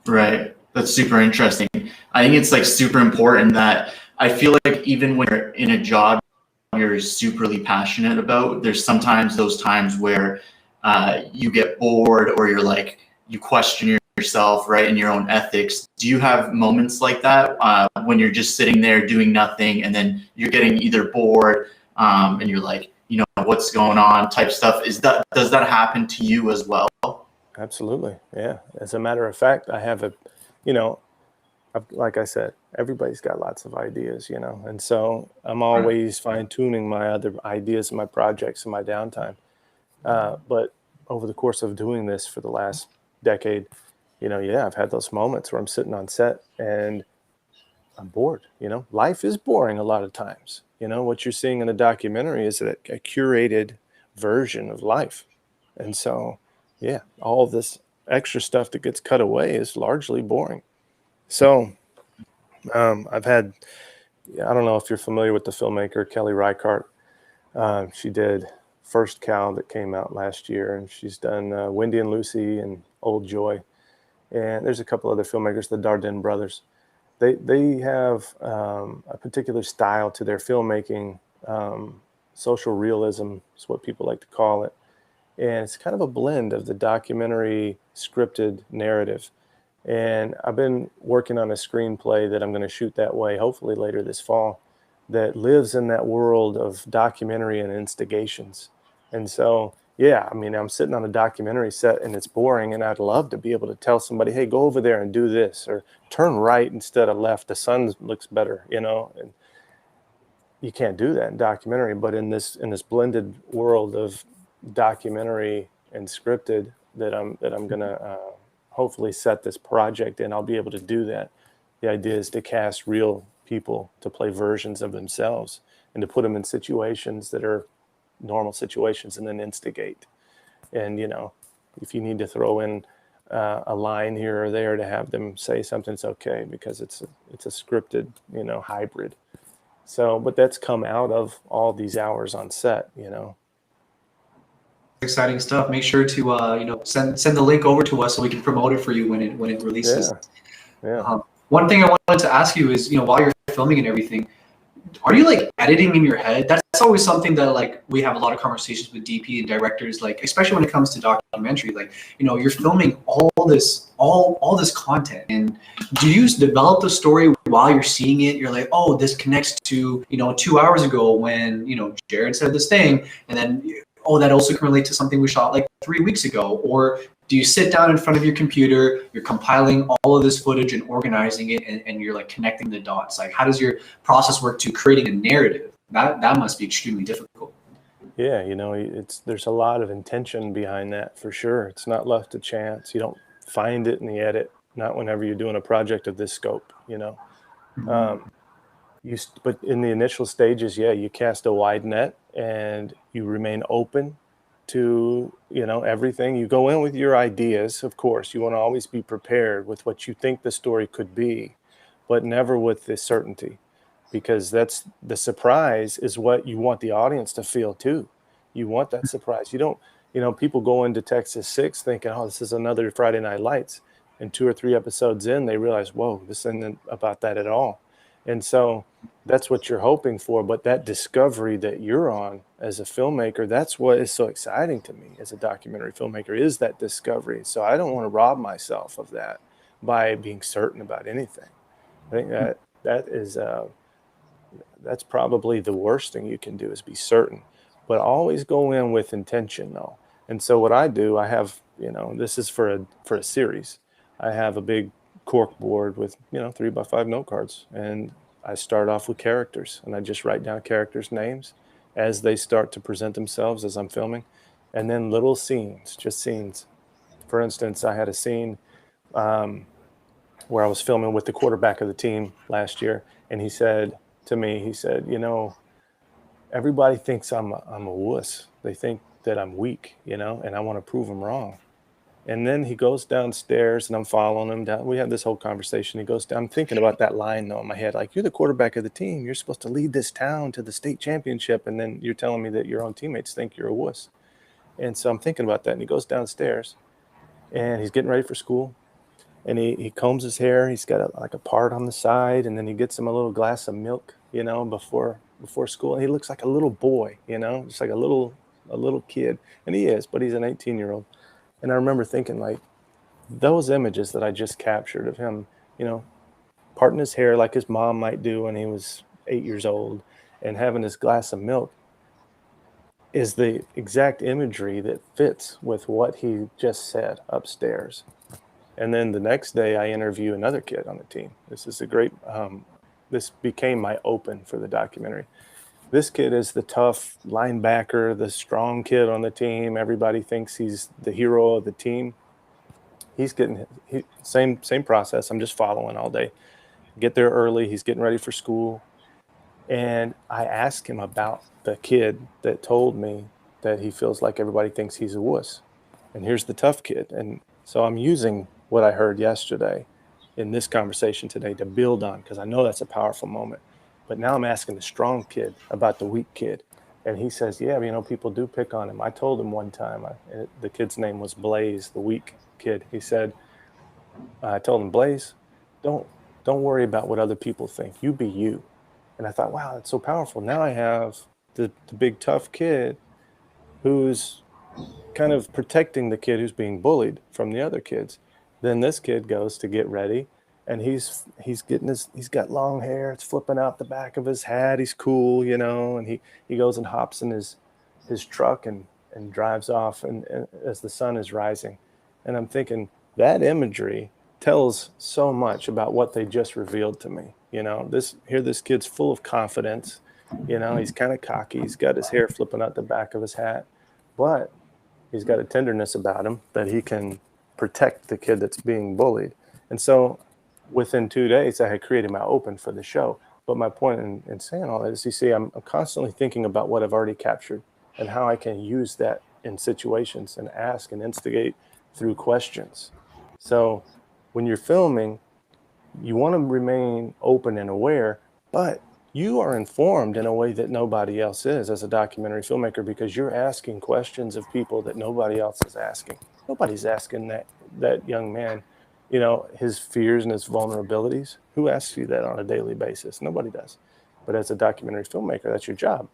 Right. That's super interesting. I think it's, like, super important that I feel like even when you're in a job you're superly passionate about, there's sometimes those times where you get bored, or you're like, you question yourself, right, and your own ethics. Do you have moments like that when you're just sitting there doing nothing, and then you're getting either bored and you're like, what's going on type stuff? Does that happen to you as well? Absolutely. Yeah. As a matter of fact, I have like I said, everybody's got lots of ideas, and so I'm always fine tuning my other ideas and my projects in my downtime. But over the course of doing this for the last decade, yeah, I've had those moments where I'm sitting on set and I'm bored. Life is boring a lot of times. What you're seeing in a documentary is a curated version of life. And so, yeah, all this extra stuff that gets cut away is largely boring. So I've had, I don't know if you're familiar with the filmmaker Kelly Reichardt. She did First Cow that came out last year, and she's done Wendy and Lucy and Old Joy. And there's a couple other filmmakers, the Dardenne brothers. They have a particular style to their filmmaking. Social realism is what people like to call it. And it's kind of a blend of the documentary scripted narrative. And I've been working on a screenplay that I'm going to shoot that way, hopefully later this fall, that lives in that world of documentary and instigations. And so, yeah, I mean, I'm sitting on a documentary set and it's boring, and I'd love to be able to tell somebody, hey, go over there and do this, or turn right instead of left. The sun looks better, and you can't do that in documentary. But in this blended world of documentary and scripted that I'm going to hopefully set this project in, I'll be able to do that. The idea is to cast real people to play versions of themselves and to put them in situations that are normal situations and then instigate. And, if you need to throw in a line here or there to have them say something, it's okay, because it's a scripted, hybrid. So, but that's come out of all these hours on set, Exciting stuff. Make sure to send the link over to us so we can promote it for you when it releases. Yeah. One thing I wanted to ask you is, while you're filming and everything, are you like editing in your head? That's always something that like we have a lot of conversations with DP and directors, like especially when it comes to documentary. Like, you're filming all this content, and do you develop the story while you're seeing it? You're like, oh, this connects to 2 hours ago when Jared said this thing, and then oh, that also can relate to something we shot like 3 weeks ago. Or do you sit down in front of your computer, you're compiling all of this footage and organizing it, and you're like connecting the dots? Like, how does your process work to creating a narrative? That must be extremely difficult. Yeah, there's a lot of intention behind that, for sure. It's not left to chance. You don't find it in the edit, not whenever you're doing a project of this scope, Mm-hmm. But in the initial stages, yeah, you cast a wide net and you remain open to, everything. You go in with your ideas, of course. You want to always be prepared with what you think the story could be, but never with the certainty, because that's the surprise is what you want the audience to feel too. You want that surprise. You don't, people go into Texas 6 thinking, oh, this is another Friday Night Lights. And 2 or 3 episodes in, they realize, whoa, this isn't about that at all. And so that's what you're hoping for. But that discovery that you're on as a filmmaker, that's what is so exciting to me as a documentary filmmaker, is that discovery. So I don't want to rob myself of that by being certain about anything. I think that's probably the worst thing you can do, is be certain. But always go in with intention, though. And so what I do, I have, this is for a series. I have a big cork board with 3x5 note cards, and I start off with characters, and I just write down characters' names as they start to present themselves as I'm filming, and then little scenes, just scenes. For instance, I had a scene where I was filming with the quarterback of the team last year, and he said to me, everybody thinks I'm a wuss. They think that I'm weak, and I want to prove them wrong. And then he goes downstairs, and I'm following him down. We had this whole conversation. He goes down. I'm thinking about that line, though, in my head. Like, you're the quarterback of the team. You're supposed to lead this town to the state championship. And then you're telling me that your own teammates think you're a wuss. And so I'm thinking about that. And he goes downstairs, and he's getting ready for school. And he combs his hair. He's got a part on the side. And then he gets him a little glass of milk, before school. And he looks like a little boy, just like a little kid. And he is, but he's an 18-year-old. And I remember thinking, like, those images that I just captured of him, parting his hair like his mom might do when he was 8 years old, and having his glass of milk, is the exact imagery that fits with what he just said upstairs. And then the next day I interview another kid on the team. This is a great, this became my open for the documentary. This kid is the tough linebacker, the strong kid on the team. Everybody thinks he's the hero of the team. He's getting same process. I'm just following all day. Get there early. He's getting ready for school. And I asked him about the kid that told me that he feels like everybody thinks he's a wuss. And here's the tough kid. And so I'm using what I heard yesterday in this conversation today to build on, because I know that's a powerful moment. But now I'm asking the strong kid about the weak kid. And he says, yeah, you know, people do pick on him. I told him one time, the kid's name was Blaze, the weak kid. He said, I told him, Blaze, don't worry about what other people think. You be you. And I thought, wow, that's so powerful. Now I have the big tough kid who's kind of protecting the kid who's being bullied from the other kids. Then this kid goes to get ready, and he's got long hair. It's flipping out the back of his hat. He's cool, you know, and he goes and hops in his truck and drives off and as the sun is rising. And I'm thinking that imagery tells so much about what they just revealed to me. You know, this kid's full of confidence. You know, he's kind of cocky. He's got his hair flipping out the back of his hat, but he's got a tenderness about him that he can protect the kid that's being bullied. And so within 2 days, I had created my open for the show. But my point in saying all that is, you see, I'm constantly thinking about what I've already captured and how I can use that in situations and ask and instigate through questions. So when you're filming, you want to remain open and aware, but you are informed in a way that nobody else is as a documentary filmmaker, because you're asking questions of people that nobody else is asking. Nobody's asking that young man, you know, his fears and his vulnerabilities. Who asks you that on a daily basis? Nobody does. But as a documentary filmmaker, that's your job.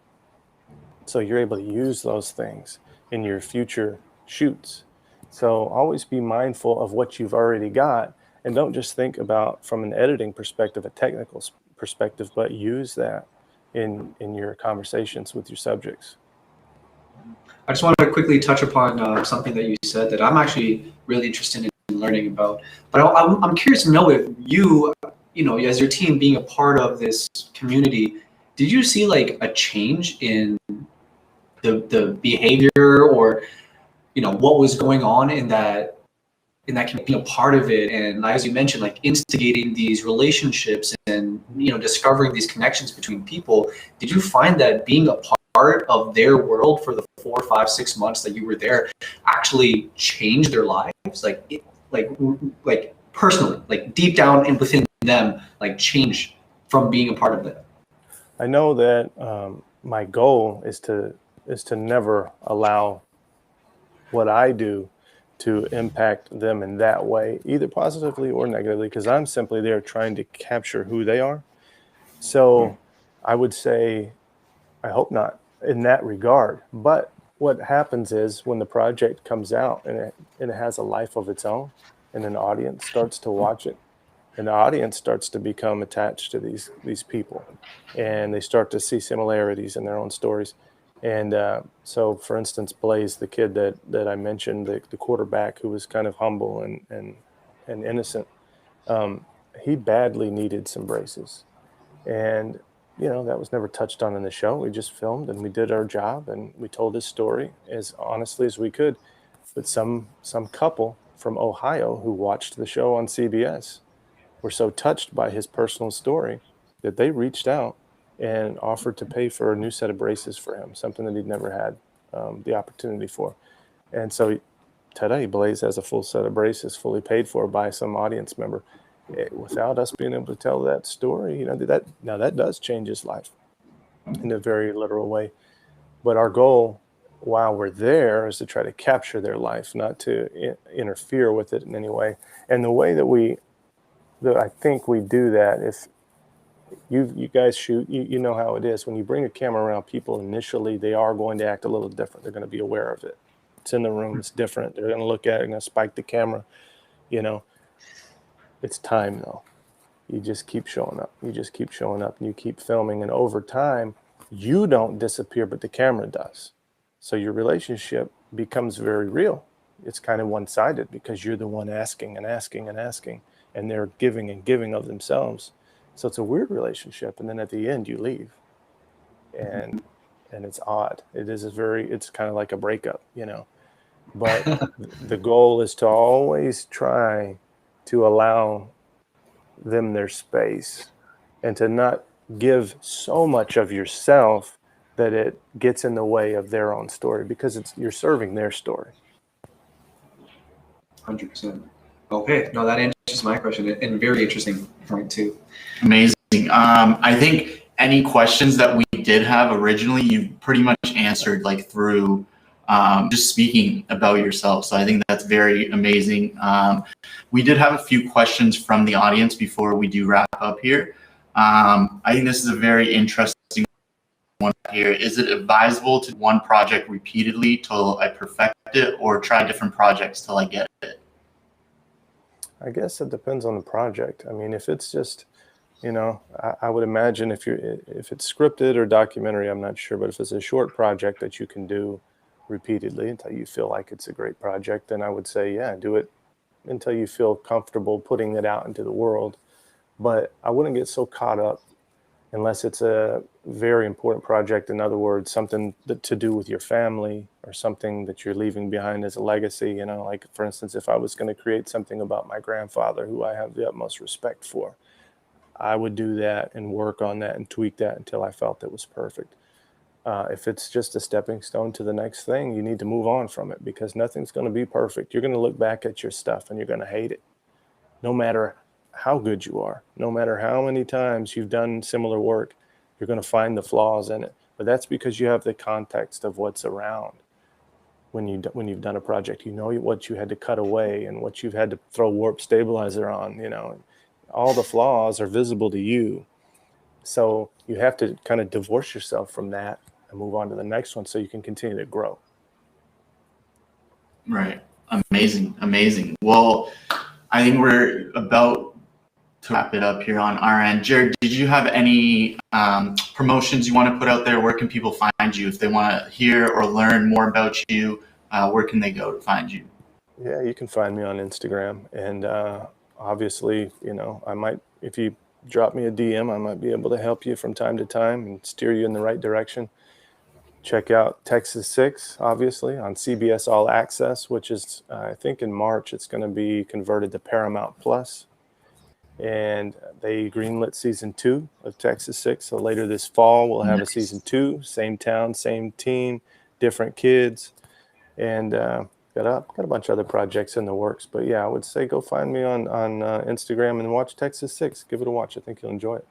So you're able to use those things in your future shoots. So always be mindful of what you've already got, and don't just think about from an editing perspective, a technical perspective, but use that in your conversations with your subjects. I just wanted to quickly touch upon something that you said that I'm actually really interested in learning about. But I'm curious to know if you know, as your team being a part of this community, did you see like a change in the behavior, or, you know, what was going on in that being a part of it, and as you mentioned, like instigating these relationships and, you know, discovering these connections between people? Did you find that being a part of their world for the 4, 5, 6 months that you were there actually changed their lives, like personally, like deep down and within them, like change from being a part of that? I know that my goal is to never allow what I do to impact them in that way, either positively or negatively, because I'm simply there trying to capture who they are. So I would say, I hope not in that regard. But what happens is when the project comes out and it has a life of its own, and an audience starts to watch it, and the audience starts to become attached to these people, and they start to see similarities in their own stories. And so, for instance, Blaze, the kid that I mentioned, the quarterback who was kind of humble and innocent, he badly needed some braces. And, you know, that was never touched on in the show. We just filmed and we did our job and we told his story as honestly as we could. But some couple from Ohio who watched the show on CBS were so touched by his personal story that they reached out and offered to pay for a new set of braces for him, something that he'd never had the opportunity for. And so today, Blaze has a full set of braces, fully paid for by some audience member. Without us being able to tell that story, you know, that does change his life in a very literal way. But our goal while we're there is to try to capture their life, not to interfere with it in any way. And the way that I think we do that, if you guys shoot, you know how it is. When you bring a camera around people initially, they are going to act a little different. They're going to be aware of it. It's in the room. It's different. They're going to look at it. They're going to spike the camera. You know, it's time though. You just keep showing up. You just keep showing up and you keep filming. And over time, you don't disappear, but the camera does. So your relationship becomes very real. it's kind of one-sided because you're the one asking and asking and asking, and they're giving and giving of themselves. So it's a weird relationship. And then at the end you leave, and it's odd. It's kind of like a breakup, but the goal is to always try to allow them their space and to not give so much of yourself that it gets in the way of their own story, because you're serving their story. 100%. Okay, no, that answers my question, and very interesting point too. Amazing. I think any questions that we did have originally, you pretty much answered like through just speaking about yourself. So I think that's very amazing. We did have a few questions from the audience before we do wrap up here. I think this is a very interesting one here. Is it advisable to do one project repeatedly till I perfect it, or try different projects till I get it? I guess it depends on the project. I mean, if it's just, I would imagine if it's scripted or documentary, I'm not sure, but if it's a short project that you can do repeatedly until you feel like it's a great project, then I would say, yeah, do it until you feel comfortable putting it out into the world. But I wouldn't get so caught up unless it's a very important project. In other words, something to do with your family or something that you're leaving behind as a legacy. Like for instance, if I was going to create something about my grandfather, who I have the utmost respect for, I would do that and work on that and tweak that until I felt it was perfect. If it's just a stepping stone to the next thing, you need to move on from it, because nothing's going to be perfect. You're going to look back at your stuff and you're going to hate it, no matter how good you are, no matter how many times you've done similar work. You're going to find the flaws in it, but that's because you have the context of what's around. When you've done a project, what you had to cut away and what you've had to throw warp stabilizer on. All the flaws are visible to you, so you have to kind of divorce yourself from that and move on to the next one so you can continue to grow. Right. Amazing. Well, I think we're about to wrap it up here on our end. Jared, did you have any promotions you want to put out there? Where can people find you if they want to hear or learn more about you? Where can they go to find you? Yeah, you can find me on Instagram, and obviously, I might, if you drop me a DM, I might be able to help you from time to time and steer you in the right direction. Check out Texas 6, obviously, on CBS All Access, which is, I think in March, it's going to be converted to Paramount Plus. And they greenlit season 2 of Texas 6. So later this fall, we'll have a season 2, same town, same team, different kids. And got a bunch of other projects in the works. But yeah, I would say go find me on Instagram and watch Texas 6. Give it a watch. I think you'll enjoy it.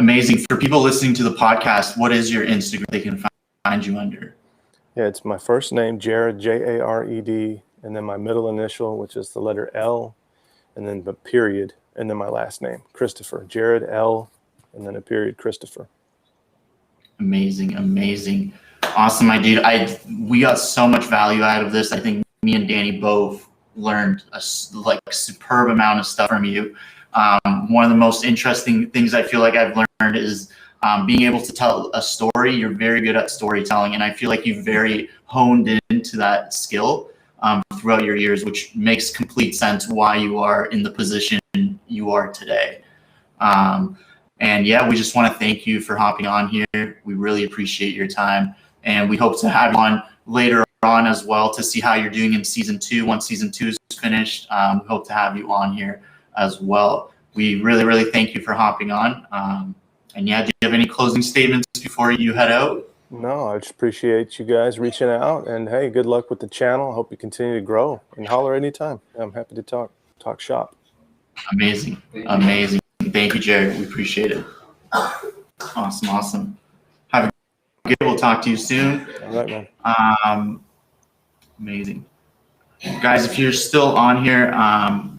Amazing. For people listening to the podcast, what is your Instagram they can find you under? Yeah, it's my first name, Jared, Jared, and then my middle initial, which is the letter L, and then the period, and then my last name, Christopher. Jared L, and then a period, Christopher. Amazing. Awesome, my dude. We got so much value out of this. I think me and Danny both learned a superb amount of stuff from you. One of the most interesting things I feel like I've learned is being able to tell a story. You're very good at storytelling, and I feel like you've very honed into that skill throughout your years, which makes complete sense why you are in the position you are today. And yeah, we just want to thank you for hopping on here. We really appreciate your time, and we hope to have you on later on as well to see how you're doing in season 2. Once season 2 is finished, we hope to have you on here as well. We really thank you for hopping on. And yeah, do you have any closing statements before you head out? No, I just appreciate you guys reaching out, and hey, good luck with the channel. I hope you continue to grow, and holler anytime. I'm happy to talk shop. Amazing. Thank you, Jared. We appreciate it. Awesome. Have a good day. We'll talk to you soon. All right, man. Amazing. Guys, if you're still on here,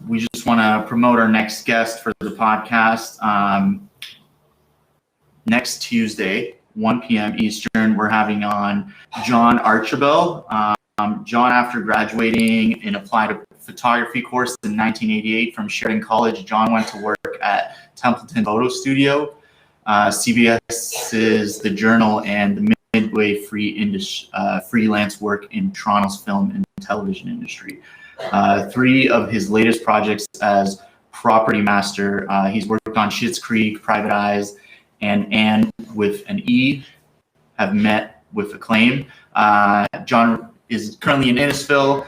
we just want to promote our next guest for the podcast. Next Tuesday, 1 p.m. Eastern, we're having on John Archibald. John, after graduating in applied photography course in 1988 from Sheridan College, John went to work at Templeton Photo Studio, CBS's The Journal, and the Midway freelance work in Toronto's film and television industry. 3 of his latest projects as property master, he's worked on Schitt's Creek, Private Eyes, and with an E, have met with acclaim. John is currently in Innisfil,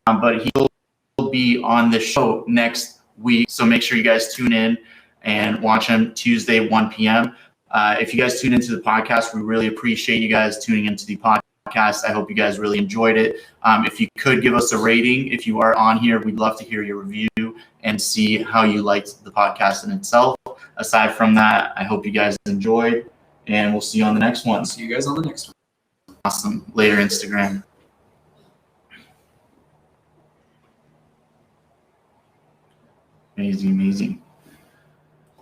but he'll be on the show next week. So make sure you guys tune in and watch him Tuesday, 1 p.m. If you guys tune into the podcast, we really appreciate you guys tuning into the podcast. I hope you guys really enjoyed it. If you could give us a rating, if you are on here, we'd love to hear your review and see how you liked the podcast in itself. Aside from that, I hope you guys enjoyed, and we'll see you on the next one. See you guys on the next one. Awesome. Later, Instagram. Amazing.